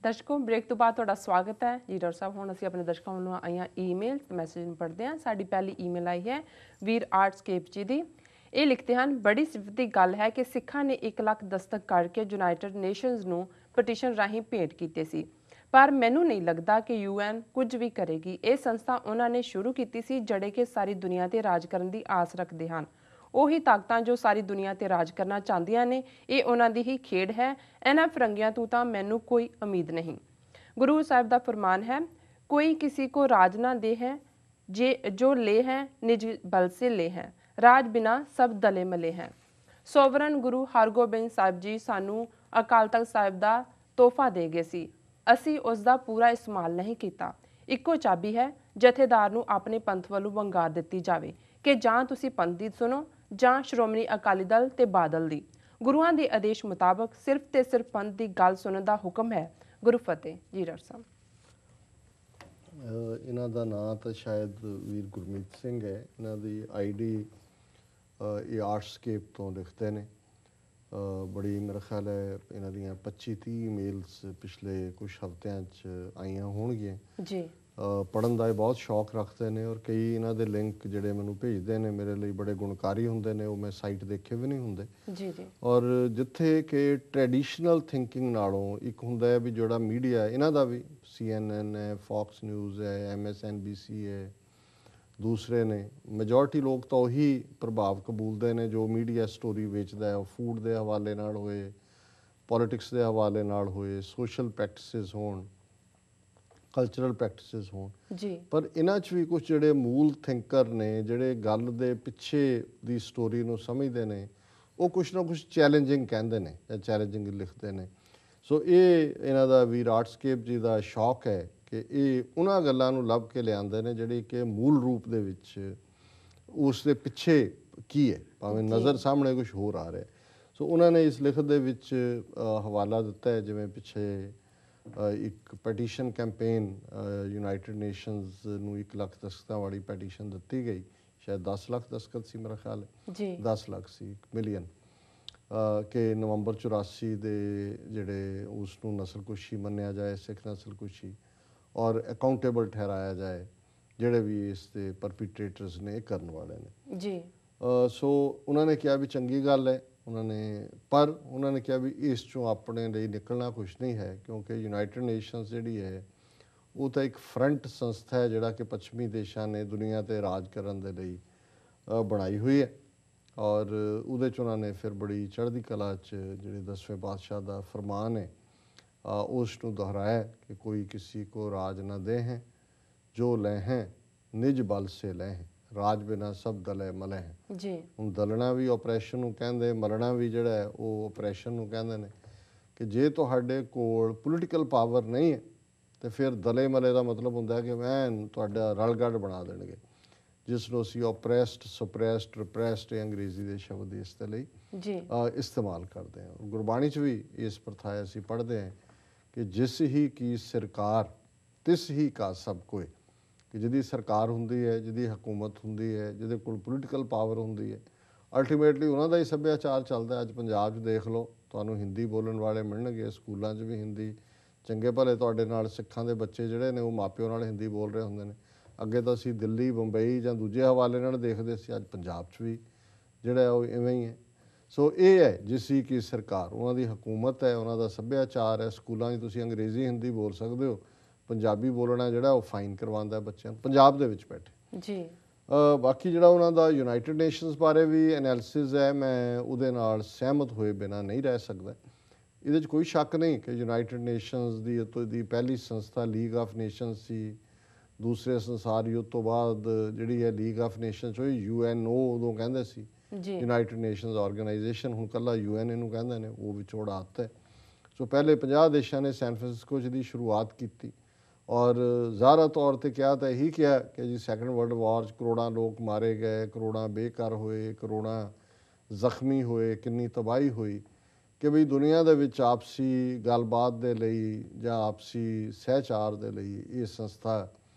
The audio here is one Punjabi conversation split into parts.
ਦਰਸ਼ਕੋ ਬ੍ਰੇਕ ਤੋਂ ਬਾਅਦ ਤੁਹਾਡਾ ਸਵਾਗਤ ਹੈ ਜੀ ਡਾਕਟਰ ਸਾਹਿਬ। ਹੁਣ ਅਸੀਂ ਆਪਣੇ ਦਰਸ਼ਕਾਂ ਵੱਲੋਂ ਆਈਆਂ ਈਮੇਲ ਮੈਸੇਜ ਨੂੰ ਪੜ੍ਹਦੇ ਹਾਂ। ਸਾਡੀ ਪਹਿਲੀ ਈਮੇਲ ਆਈ ਹੈ ਵੀਰ ਆਰਟਸਕੇਪ ਜੀ ਦੀ। ਇਹ ਲਿਖਦੇ ਹਨ, ਬੜੀ ਸਿਫਤ ਦੀ ਗੱਲ ਹੈ ਕਿ ਸਿੱਖਾਂ ਨੇ 1 ਲੱਖ ਦਸਤਕ ਕਰਕੇ ਯੂਨਾਈਟਿਡ ਨੇਸ਼ਨਜ਼ ਨੂੰ ਪਟੀਸ਼ਨ ਰਾਹੀਂ ਭੇਂਟ ਕੀਤੇ ਸੀ, ਪਰ ਮੈਨੂੰ ਨਹੀਂ ਲੱਗਦਾ ਕਿ UN ਕੁਝ ਵੀ ਕਰੇਗੀ। ਇਹ ਸੰਸਥਾ ਉਹਨਾਂ ਨੇ ਸ਼ੁਰੂ ਕੀਤੀ ਸੀ ਜਿਹੜੇ ਕਿ ਸਾਰੀ ਦੁਨੀਆ ਤੇ ਰਾਜ ਕਰਨ ਦੀ ਆਸ ਰੱਖਦੇ ਹਨ। ਉਹੀ ਤਾਕਤਾਂ ਜੋ ਸਾਰੀ ਦੁਨੀਆ ਤੇ ਰਾਜ ਕਰਨਾ ਚਾਹੁੰਦੀਆਂ ਨੇ, ਇਹ ਉਹਨਾਂ ਦੀ ਹੀ ਖੇਡ ਹੈ। ਇਹਨਾਂ ਫਿਰੰਗੀਆਂ ਤੋਂ ਤਾਂ ਮੈਨੂੰ ਕੋਈ ਉਮੀਦ नहीं। गुरु साहब का फरमान है, कोई किसी को राज ना दे है, जो ले हैं निज बल से ले हैं, राज बिना सब दले मले हैं। सोवरन गुरु हरगोबिंद साहब जी सानू अकाल तख्त साहब का तोहफा दे गए सी, असी उसका पूरा इस्तेमाल नहीं किया। इक्को चाबी है जथेदार नू अपने पंथ वालों वंगार दिती जाए कि जां तुसी पंथ दी सुनो जां श्रोमणी अकाली दल ते बादल दी। गुरुआं दे आदेश मुताबक सिर्फ ते सिर्फ पंथ की गल सुनने का हुक्म है। गुरु फतेह जी डॉक्टर साहब। इन्हां दा नाम तो शायद वीर गुरमीत सिंह है। इन्हां दी ID ये आर्ट्सकेप तो लिखते हैं। बड़ी मेरा ख्याल है इन्हां दियां 25-30 ईमेल्स पिछले कुछ हफ्तियां च आईयां होणगियां जी। पढ़न का बहुत शौक रखते हैं और कई इन्हां दे लिंक जिहड़े मैनूं भेजदे ने मेरे लिए बड़े गुणकारी हुंदे ने, वो मैं साइट देखे भी नहीं हुंदे जी जी। और जिथे कि ट्रैडिशनल थिंकिंग नालों एक हुंदा है भी जोड़ा मीडिया इन्हां दा भी CNN है, फॉक्स न्यूज़ है, MSNBC है, दूसरे ने मेजॉरिटी लोग तो वही प्रभाव कबूलते हैं जो मीडिया स्टोरी बेचता है। फूड के हवाले नाल होए, पॉलिटिक्स के हवाले नाल होए, सोशल प्रैक्टिसिस होण, कल्चरल प्रैक्टिसिस होण जी। पर इन्हां च भी कुछ जिहड़े मूल थिंकर ने जिहड़े गल दे पिछे दी स्टोरी नूं समझदे ने, वो कुछ ना कुछ चैलेंजिंग कहंदे ने या चैलेंजिंग लिखते हैं। सो ये इन्हां दा वीर आर्ट्सकेप जी का शौक है कि ये उन्हां गल्लां नूं लभ के लिआंदे ने जिहड़ी कि मूल रूप दे विच उस दे पिछे की है, भावें नज़र सामने कुछ होर आ रहा है। सो उन्होंने इस लिखत दे विच हवाला दिता है जिवें पिछे एक पैटीशन कैंपेन यूनाइटेड नेशनस नूं 1 लाख दस्खतां वाली पैटीशन दिती गई, शायद 10 लाख दस्खत सी मेरा ख्याल है जी। 10 लाख सी 1 मिलियन कि नवंबर 84 दे जिहड़े उसनूं नस्लकुशी मन्निया जाए, सिख नस्लकुशी, और अकाउंटेबल ठहराया जाए जिहड़े भी इस दे परपीट्रेटर्स ने करन वाले ने जी। सो उन्होंने कहा भी चंगी गल है उन्होंने, पर उन्होंने कहा भी इस चों अपने लिए निकलना कुछ नहीं है क्योंकि यूनाइटेड नेशनस जिहड़ी है वो तो एक फ्रंट संस्था है जिहड़ा कि पश्चिमी देशों ने दुनिया ते राज करन दे लई बनाई हुई है। और उहदे च उन्होंने फिर बड़ी चढ़दी कला च जिहड़े 10वें पातशाह दा फरमान है उसनूं दोहराया कि कोई किसी को राज न दे हैं, जो ले हैं निज बल से ले हैं, राज बिना सब दले मले हैं जी। हुण दलना भी ऑपरेशन नूं कहंदे, मलना भी जिहड़ा है वो ऑपरेशन नूं कहंदे ने कि जे तुहाडे कोल पोलीटिकल पावर नहीं है तो फिर दले मले का मतलब हुंदा है कि मैं तुहाडा रलगढ़ बना देणगे, जिसनूं असीं ऑपरैस्ड, सप्रैस्ड, रिप्रैस्ड अंग्रेजी के शब्द इस दे लई इस्तेमाल करते हैं। गुरबाणी च भी इस प्रथा असीं पढ़ते हैं कि जिस ही की सरकार तिस ही का सब कोई, कि जिहदी सरकार हुंदी है, जिहदी हुकूमत हुंदी है, जिहदे कोल पोलीटिकल पावर हुंदी है, अल्टीमेटली उन्हां दा ही सभ्याचार चलदा है। अज पंजाब च देख लो, तुहानूं हिंदी बोलण वाले मिलणगे, स्कूलों च भी हिंदी, चंगे भले तुहाडे नाल सिखां दे बच्चे जिहड़े ने वो मापिओ नाल हिंदी बोल रहे हुंदे ने। अगे तो असीं दिल्ली, बंबई जां दूजे हवाले नाल देखदे सी, अज पंजाब च भी जिहड़ा है वो इवें ही है। सो ये है जिस ही की सरकार, उन्हां दी हुकूमत है, उन्हां दा सभ्याचार है। स्कूलों च तुसीं अंग्रेजी हिंदी बोल सकदे हो, पंजाबी बोलना जिहड़ा वो फाइन करवांदा बच्चों पंजाब दे विच बैठे जी। बाकी जिहड़ा उन्हां दा यूनाइटेड नेशनस बारे भी एनालिसिस है, मैं उहदे नाल सहमत होए बिना नहीं रह सकदा। इहदे च कोई शक नहीं कि यूनाइटेड नेशनस दी पहली संस्था लीग ऑफ नेशनस सी, दूसरे संसार युद्ध तो बाद जिहड़ी है लीग ऑफ नेशनस होई, UNO उदों कहंदे सी यूनाइटेड नेशनस ऑर्गेनाइजेशन, हुण कल्ला UN इहनूं कहंदे ने, वो विचोड़ा हत्थ है। सो पहले 50 देशों ने सैन फ्रांसिस्को च दी शुरुआत की और ज़ाहिर तौर पर क्या तो यही किया कि जी सैकेंड वर्ल्ड वार करोड़ों लोग मारे गए, करोड़ों बेघर होए, करोड़ों जख्मी होए, कितनी तबाही हुई कि बई दुनिया दे विच आपसी गलबात दे लई जां आपसी सहचार दे लई ये संस्था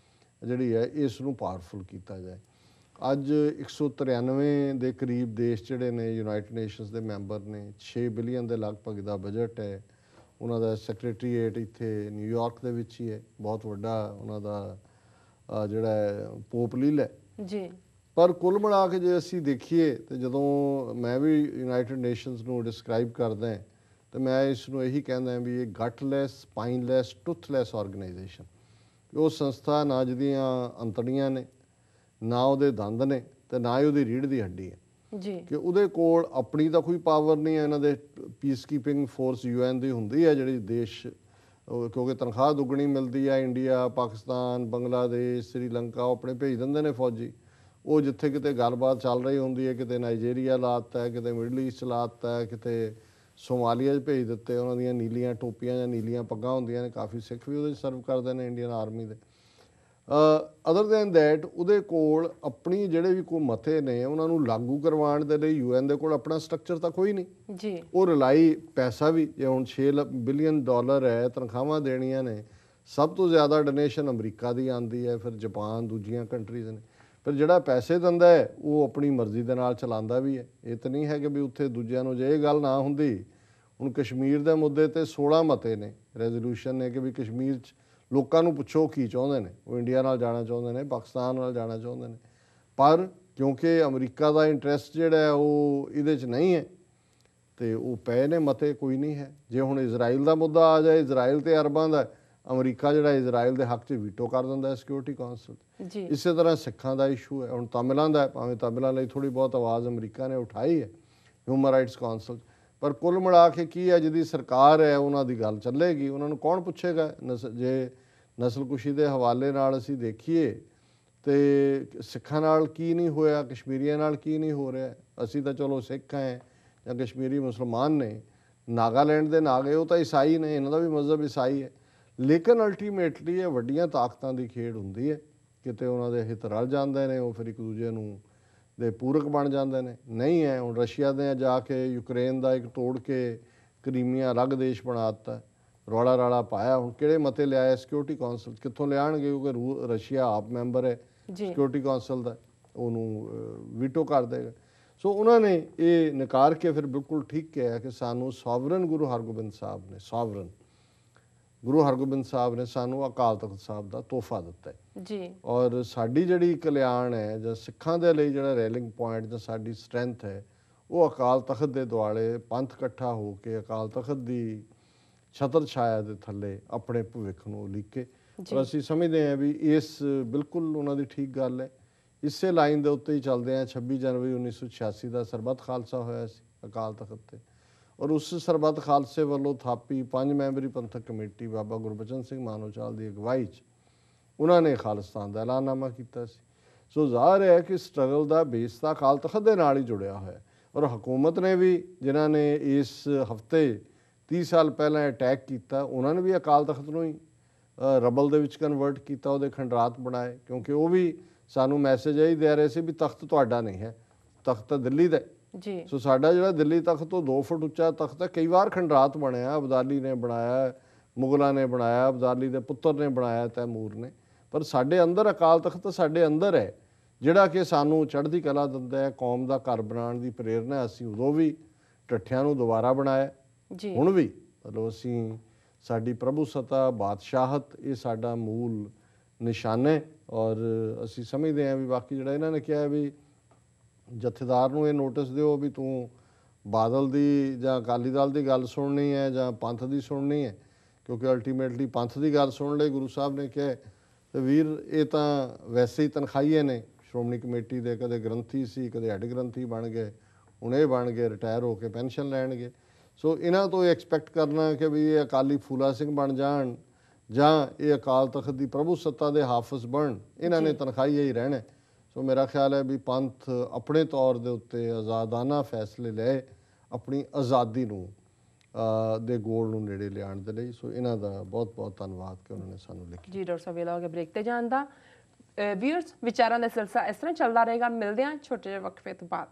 जिहड़ी है इसनूं पावरफुल कीता जाए। अज 193 के करीब देश जिहड़े ने यूनाइटेड नेशनस के मैंबर ने, 6 बिलियन के लगभग का बजट है ਉਹਨਾਂ ਦਾ ਸੈਕਟਰੀਏਟ ਇੱਥੇ ਨਿਊਯਾਰਕ ਦੇ ਵਿੱਚ ਹੀ ਹੈ, ਬਹੁਤ ਵੱਡਾ ਉਹਨਾਂ ਦਾ ਜਿਹੜਾ ਹੈ ਪੋਪ ਲੀਲ ਹੈ ਜੀ। ਪਰ ਕੁੱਲ ਮਿਲਾ ਕੇ ਜੇ ਅਸੀਂ ਦੇਖੀਏ ਤੇ ਜਦੋਂ ਮੈਂ ਵੀ ਯੂਨਾਈਟਿਡ ਨੇਸ਼ਨਸ ਨੂੰ ਡਿਸਕ੍ਰਾਈਬ ਕਰਦਾ ਹਾਂ ਤੇ ਮੈਂ ਇਸ ਨੂੰ ਇਹੀ ਕਹਿੰਦਾ ਵੀ ਇਹ ਗਟਲੈਸ, ਸਪਾਈਨਲੈਸ, ਟੁੱਥਲੈਸ ਆਰਗੇਨਾਈਜੇਸ਼ਨ। ਉਹ ਸੰਸਥਾ ਨਾ ਜਿਹਦੀਆਂ ਅੰਤੜੀਆਂ ਨੇ, ਨਾ ਉਹਦੇ ਦੰਦ ਨੇ, ਤੇ ਨਾ ਹੀ ਉਹਦੀ ਰੀੜ੍ਹ ਦੀ ਹੱਡੀ ਹੈ ਜੀ। ਕਿ ਉਹਦੇ ਕੋਲ ਆਪਣੀ ਤਾਂ ਕੋਈ ਪਾਵਰ ਨਹੀਂ ਹੈ। ਇਹਨਾਂ ਦੇ ਪੀਸ ਕੀਪਿੰਗ ਫੋਰਸ UN ਦੀ ਹੁੰਦੀ ਹੈ ਜਿਹੜੀ ਦੇਸ਼, ਕਿਉਂਕਿ ਤਨਖਾਹ ਦੁੱਗਣੀ ਮਿਲਦੀ ਹੈ। ਇੰਡੀਆ, ਪਾਕਿਸਤਾਨ, ਬੰਗਲਾਦੇਸ਼, ਸ੍ਰੀਲੰਕਾ ਉਹ ਆਪਣੇ ਭੇਜ ਦਿੰਦੇ ਨੇ ਫੌਜੀ। ਉਹ ਜਿੱਥੇ ਕਿਤੇ ਗੱਲਬਾਤ ਚੱਲ ਰਹੀ ਹੁੰਦੀ ਹੈ, ਕਿਤੇ ਨਾਈਜੀਰੀਆ ਲਾਤਾ, ਕਿਤੇ ਮਿਡਲ ਈਸਟ ਲਾਤਾ, ਕਿਤੇ ਸੋਮਾਲੀਆ 'ਚ ਭੇਜ ਦਿੱਤੇ। ਉਹਨਾਂ ਦੀਆਂ ਨੀਲੀਆਂ ਟੋਪੀਆਂ ਜਾਂ ਨੀਲੀਆਂ ਪੱਗਾਂ ਹੁੰਦੀਆਂ ਨੇ, ਕਾਫੀ ਸਿੱਖ ਵੀ ਉਹਦੇ ਸਰਵ ਕਰਦੇ ਨੇ ਇੰਡੀਅਨ ਆਰਮੀ ਦੇ। ਅਦਰ ਦੈਨ ਦੈਟ ਉਹਦੇ ਕੋਲ ਆਪਣੀ ਜਿਹੜੇ ਵੀ ਕੋਈ ਮਤੇ ਨੇ ਉਹਨਾਂ ਨੂੰ ਲਾਗੂ ਕਰਵਾਉਣ ਦੇ ਲਈ UN ਦੇ ਕੋਲ ਆਪਣਾ ਸਟਰਕਚਰ ਤਾਂ ਕੋਈ ਨਹੀਂ ਜੀ। ਉਹ ਰਿਲਾਈ ਪੈਸਾ ਵੀ ਜੇ ਹੁਣ $6 ਬਿਲੀਅਨ ਹੈ ਤਨਖਾਹਾਂ ਦੇਣੀਆਂ ਨੇ, ਸਭ ਤੋਂ ਜ਼ਿਆਦਾ ਡੋਨੇਸ਼ਨ ਅਮਰੀਕਾ ਦੀ ਆਉਂਦੀ ਹੈ, ਫਿਰ ਜਾਪਾਨ, ਦੂਜੀਆਂ ਕੰਟਰੀਜ਼ ਨੇ। ਫਿਰ ਜਿਹੜਾ ਪੈਸੇ ਦਿੰਦਾ ਹੈ ਉਹ ਆਪਣੀ ਮਰਜ਼ੀ ਦੇ ਨਾਲ ਚਲਾਉਂਦਾ ਵੀ ਹੈ। ਇਹ ਤਾਂ ਨਹੀਂ ਹੈ ਕਿ ਵੀ ਉੱਥੇ ਦੂਜਿਆਂ ਨੂੰ ਜੇ ਇਹ ਗੱਲ ਨਾ ਹੁੰਦੀ। ਹੁਣ ਕਸ਼ਮੀਰ ਦੇ ਮੁੱਦੇ ਤੇ 16 ਮਤੇ ਨੇ, ਰੈਜ਼ੋਲੂਸ਼ਨ ਨੇ ਕਿ ਵੀ ਕਸ਼ਮੀਰ 'ਚ ਲੋਕਾਂ ਨੂੰ ਪੁੱਛੋ ਕੀ ਚਾਹੁੰਦੇ ਨੇ। ਉਹ ਇੰਡੀਆ ਨਾਲ ਜਾਣਾ ਚਾਹੁੰਦੇ ਨੇ, ਪਾਕਿਸਤਾਨ ਨਾਲ ਜਾਣਾ ਚਾਹੁੰਦੇ ਨੇ, ਪਰ ਕਿਉਂਕਿ ਅਮਰੀਕਾ ਦਾ ਇੰਟਰਸਟ ਜਿਹੜਾ ਹੈ ਉਹ ਇਹਦੇ 'ਚ ਨਹੀਂ ਹੈ ਤੇ ਉਹ ਪਏ ਨੇ ਮਤੇ, ਕੋਈ ਨਹੀਂ ਹੈ। ਜੇ ਹੁਣ ਇਜ਼ਰਾਈਲ ਦਾ ਮੁੱਦਾ ਆ ਜਾਏ, ਇਜ਼ਰਾਈਲ ਤੇ ਅਰਬਾਂ ਦਾ, ਅਮਰੀਕਾ ਜਿਹੜਾ ਇਜ਼ਰਾਈਲ ਦੇ ਹੱਕ 'ਚ ਵੀਟੋ ਕਰ ਦਿੰਦਾ ਹੈ ਸਿਕਿਉਰਿਟੀ ਕੌਂਸਲ। ਜੀ। ਇਸੇ ਤਰ੍ਹਾਂ ਸਿੱਖਾਂ ਦਾ ਇਸ਼ੂ ਹੈ। ਹੁਣ ਤਾਮਿਲਾਂ ਦਾ, ਭਾਵੇਂ ਤਾਮਿਲਾਂ ਲਈ ਥੋੜ੍ਹੀ ਬਹੁਤ ਆਵਾਜ਼ ਅਮਰੀਕਾ ਨੇ ਉਠਾਈ ਹੈ ਹਿਊਮਨ ਰਾਈਟਸ ਕੌਂਸਲ, ਪਰ ਕੁੱਲ ਮਿਲਾ ਕੇ ਕੀ ਹੈ, ਜਿਹਦੀ ਸਰਕਾਰ ਹੈ ਉਹਨਾਂ ਦੀ ਗੱਲ ਚੱਲੇਗੀ। ਉਹਨਾਂ ਨੂੰ ਕੌਣ ਪੁੱਛੇਗਾ? ਜੇ ਨਸਲਕੁਸ਼ੀ ਦੇ ਹਵਾਲੇ ਨਾਲ ਅਸੀਂ ਦੇਖੀਏ ਤੇ ਸਿੱਖਾਂ ਨਾਲ ਕੀ ਨਹੀਂ ਹੋਇਆ, ਕਸ਼ਮੀਰੀਆਂ ਨਾਲ ਕੀ ਨਹੀਂ ਹੋ ਰਿਹਾ। ਅਸੀਂ ਤਾਂ ਚਲੋ ਸਿੱਖ ਹੈ ਜਾਂ ਕਸ਼ਮੀਰੀ ਮੁਸਲਮਾਨ ਨੇ। ਨਾਗਾਲੈਂਡ ਦੇ ਨਾਗੇ ਉਹ ਤਾਂ ਈਸਾਈ ਨੇ, ਇਹਨਾਂ ਦਾ ਵੀ ਮਜ਼ਹਬ ਈਸਾਈ ਹੈ। ਲੇਕਿਨ ਅਲਟੀਮੇਟਲੀ ਇਹ ਵੱਡੀਆਂ ਤਾਕਤਾਂ ਦੀ ਖੇਡ ਹੁੰਦੀ ਹੈ। ਕਿਤੇ ਉਹਨਾਂ ਦੇ ਹਿੱਤ ਰਲ ਜਾਂਦੇ ਨੇ, ਉਹ ਫਿਰ ਇੱਕ ਦੂਜੇ ਨੂੰ ਦੇ ਪੂਰਕ ਬਣ ਜਾਂਦੇ ਨੇ। ਨਹੀਂ ਹੈ ਹੁਣ ਰਸ਼ੀਆ ਦੇ ਜਾ ਕੇ ਯੂਕਰੇਨ ਦਾ ਇੱਕ ਤੋੜ ਕੇ ਕਰੀਮੀਆ ਅਲੱਗ ਦੇਸ਼ ਬਣਾ ਦਿੱਤਾ, ਰੌਲਾ ਰਾਲਾ ਪਾਇਆ। ਹੁਣ ਕਿਹੜੇ ਮਤੇ ਲਿਆਏ ਸਿਕਿਉਰਿਟੀ ਕੌਂਸਲ, ਕਿੱਥੋਂ ਲਿਆਉਣਗੇ? ਕਿਉਂਕਿ ਰਸ਼ੀਆ ਆਪ ਮੈਂਬਰ ਹੈ ਸਿਕਿਉਰਿਟੀ ਕੌਂਸਲ ਦਾ, ਉਹਨੂੰ ਵੀਟੋ ਕਰ ਦੇਗਾ। ਸੋ ਉਹਨਾਂ ਨੇ ਇਹ ਨਕਾਰ ਕੇ ਫਿਰ ਬਿਲਕੁਲ ਠੀਕ ਕਿਹਾ ਕਿ ਸਾਨੂੰ ਸੋਵਰਨ ਗੁਰੂ ਹਰਗੋਬਿੰਦ ਸਾਹਿਬ ਨੇ, ਸੋਵਰਨ ਗੁਰੂ ਹਰਗੋਬਿੰਦ ਸਾਹਿਬ ਨੇ ਸਾਨੂੰ ਅਕਾਲ ਤਖਤ ਸਾਹਿਬ ਦਾ ਤੋਹਫਾ ਦਿੱਤਾ ਹੈ ਜੀ। ਔਰ ਸਾਡੀ ਜਿਹੜੀ ਕਲਿਆਣ ਹੈ ਜਾਂ ਸਿੱਖਾਂ ਦੇ ਲਈ ਜਿਹੜਾ ਰੈਲਿੰਗ ਪੁਆਇੰਟ ਜਾਂ ਸਾਡੀ ਸਟਰੈਂਥ ਹੈ ਉਹ ਅਕਾਲ ਤਖਤ ਦੇ ਦੁਆਲੇ ਪੰਥ ਇਕੱਠਾ ਹੋ ਕੇ ਅਕਾਲ ਤਖਤ ਦੀ ਛਤਰ ਛਾਇਆ ਦੇ ਥੱਲੇ ਆਪਣੇ ਭਵਿੱਖ ਨੂੰ ਉਲੀਕੇ। ਪਰ ਅਸੀਂ ਸਮਝਦੇ ਹਾਂ ਵੀ ਇਸ ਬਿਲਕੁਲ ਉਹਨਾਂ ਦੀ ਠੀਕ ਗੱਲ ਹੈ। ਇਸੇ ਲਾਈਨ ਦੇ ਉੱਤੇ ਹੀ ਚੱਲਦੇ ਹਾਂ। 26 ਜਨਵਰੀ 1986 ਦਾ ਸਰਬੱਤ ਖਾਲਸਾ ਹੋਇਆ ਸੀ ਅਕਾਲ ਤਖਤ ਤੇ, ਔਰ ਉਸ ਸਰਬੱਤ ਖਾਲਸੇ ਵੱਲੋਂ ਥਾਪੀ 5 ਮੈਂਬਰੀ ਪੰਥਕ ਕਮੇਟੀ ਬਾਬਾ ਗੁਰਬਚਨ ਸਿੰਘ ਮਾਨੋਚਾਲ ਦੀ ਅਗਵਾਈ 'ਚ ਉਹਨਾਂ ਨੇ ਖਾਲਿਸਤਾਨ ਦਾ ਐਲਾਨਨਾਮਾ ਕੀਤਾ ਸੀ। ਸੋ ਜ਼ਾਹਰ ਹੈ ਕਿ ਸਟਰਗਲ ਦਾ ਬੇਸ ਤਾਂ ਅਕਾਲ ਤਖਤ ਦੇ ਨਾਲ ਹੀ ਜੁੜਿਆ ਹੋਇਆ। ਔਰ ਹਕੂਮਤ ਨੇ ਵੀ, ਜਿਨ੍ਹਾਂ ਨੇ ਇਸ ਹਫ਼ਤੇ 30 ਸਾਲ ਪਹਿਲਾਂ ਅਟੈਕ ਕੀਤਾ, ਉਹਨਾਂ ਨੇ ਵੀ ਅਕਾਲ ਤਖਤ ਨੂੰ ਹੀ ਰਬਲ ਦੇ ਵਿੱਚ ਕਨਵਰਟ ਕੀਤਾ, ਉਹਦੇ ਖੰਡਰਾਤ ਬਣਾਏ, ਕਿਉਂਕਿ ਉਹ ਵੀ ਸਾਨੂੰ ਮੈਸੇਜ ਇਹੀ ਦੇ ਰਹੇ ਸੀ ਵੀ ਤਖਤ ਤੁਹਾਡਾ ਨਹੀਂ ਹੈ, ਤਖਤ ਤਾਂ ਦਿੱਲੀ ਦਾ ਜੀ। ਸੋ ਸਾਡਾ ਜਿਹੜਾ ਦਿੱਲੀ ਤਖਤ ਤੋਂ 2 ਫੁੱਟ ਉੱਚਾ ਤਖਤ ਹੈ, ਕਈ ਵਾਰ ਖੰਡਰਾਤ ਬਣਿਆ, ਅਬਦਾਲੀ ਨੇ ਬਣਾਇਆ, ਮੁਗਲਾਂ ਨੇ ਬਣਾਇਆ, ਅਬਦਾਲੀ ਦੇ ਪੁੱਤਰ ਨੇ ਬਣਾਇਆ, ਤੈਮੂਰ ਨੇ, ਪਰ ਸਾਡੇ ਅੰਦਰ ਅਕਾਲ ਤਖਤ ਸਾਡੇ ਅੰਦਰ ਹੈ, ਜਿਹੜਾ ਕਿ ਸਾਨੂੰ ਚੜ੍ਹਦੀ ਕਲਾ ਦਿੰਦਾ ਹੈ, ਕੌਮ ਦਾ ਘਰ ਬਣਾਉਣ ਦੀ ਪ੍ਰੇਰਨਾ। ਅਸੀਂ ਉਦੋਂ ਵੀ ਢੱਠਿਆਂ ਨੂੰ ਦੁਬਾਰਾ ਬਣਾਇਆ, ਹੁਣ ਵੀ ਮਤਲਬ ਅਸੀਂ ਸਾਡੀ ਪ੍ਰਭੂਸੱਤਾ, ਬਾਦਸ਼ਾਹਤ, ਇਹ ਸਾਡਾ ਮੂਲ ਨਿਸ਼ਾਨ ਹੈ। ਔਰ ਅਸੀਂ ਸਮਝਦੇ ਹਾਂ ਵੀ ਬਾਕੀ ਜਿਹੜਾ ਇਹਨਾਂ ਨੇ ਕਿਹਾ ਵੀ ਜਥੇਦਾਰ ਨੂੰ ਇਹ ਨੋਟਿਸ ਦਿਓ ਵੀ ਤੂੰ ਬਾਦਲ ਦੀ ਜਾਂ ਅਕਾਲੀ ਦਲ ਦੀ ਗੱਲ ਸੁਣਨੀ ਹੈ ਜਾਂ ਪੰਥ ਦੀ ਸੁਣਨੀ ਹੈ, ਕਿਉਂਕਿ ਅਲਟੀਮੇਟਲੀ ਪੰਥ ਦੀ ਗੱਲ ਸੁਣਨ ਲਈ ਗੁਰੂ ਸਾਹਿਬ ਨੇ ਕਿਹਾ। ਤੇ ਵੀਰ ਇਹ ਤਾਂ ਵੈਸੇ ਹੀ ਤਨਖਾਹੀਏ ਨੇ ਸ਼੍ਰੋਮਣੀ ਕਮੇਟੀ ਦੇ, ਕਦੇ ਗ੍ਰੰਥੀ ਸੀ, ਕਦੇ ਹੈੱਡ ਗ੍ਰੰਥੀ ਬਣ ਗਏ, ਹੁਣ ਇਹ ਬਣ ਗਏ ਰਿਟਾਇਰ ਹੋ ਕੇ ਪੈਨਸ਼ਨ ਲੈਣਗੇ। ਸੋ ਇਹਨਾਂ ਤੋਂ ਐਕਸਪੈਕਟ ਕਰਨਾ ਕਿ ਵੀ ਇਹ ਅਕਾਲੀ ਫੂਲਾ ਸਿੰਘ ਬਣ ਜਾਣ ਜਾਂ ਇਹ ਅਕਾਲ ਤਖਤ ਦੀ ਪ੍ਰਭੂ ਸੱਤਾ ਦੇ ਹਾਫਿਜ਼ ਬਣਨ, ਇਹਨਾਂ ਨੇ ਤਨਖਾਹੀਏ ਹੀ ਰਹਿਣਾ। ਸੋ ਮੇਰਾ ਖਿਆਲ ਹੈ ਵੀ ਪੰਥ ਆਪਣੇ ਤੌਰ ਦੇ ਉੱਤੇ ਆਜ਼ਾਦਾਨਾ ਫੈਸਲੇ ਲਏ ਆਪਣੀ ਆਜ਼ਾਦੀ ਨੂੰ ਦੇ ਗੋਲ ਨੂੰ ਨੇੜੇ ਲਿਆਉਣ ਦੇ ਲਈ। ਸੋ ਇਹਨਾਂ ਦਾ ਬਹੁਤ ਬਹੁਤ ਧੰਨਵਾਦ ਕਿ ਉਹਨਾਂ ਨੇ ਸਾਨੂੰ ਲਿਖਿਆ। ਜੀ ਡਾਕਟਰ ਸਾਹਿਬ, ਵੇਲਾ ਹੋ ਗਿਆ ਬ੍ਰੇਕ ਤੇ ਜਾਣ ਦਾ। ਵਿਊਅਰਸ, ਵਿਚਾਰਾਂ ਦਾ ਸਿਲਸਿਲਾ ਇਸ ਤਰ੍ਹਾਂ ਚੱਲਦਾ ਰਹੇਗਾ। ਮਿਲਦੇ ਹਾਂ ਛੋਟੇ ਜਿਹੇ ਵਕਫੇ ਤੋਂ ਬਾਅਦ।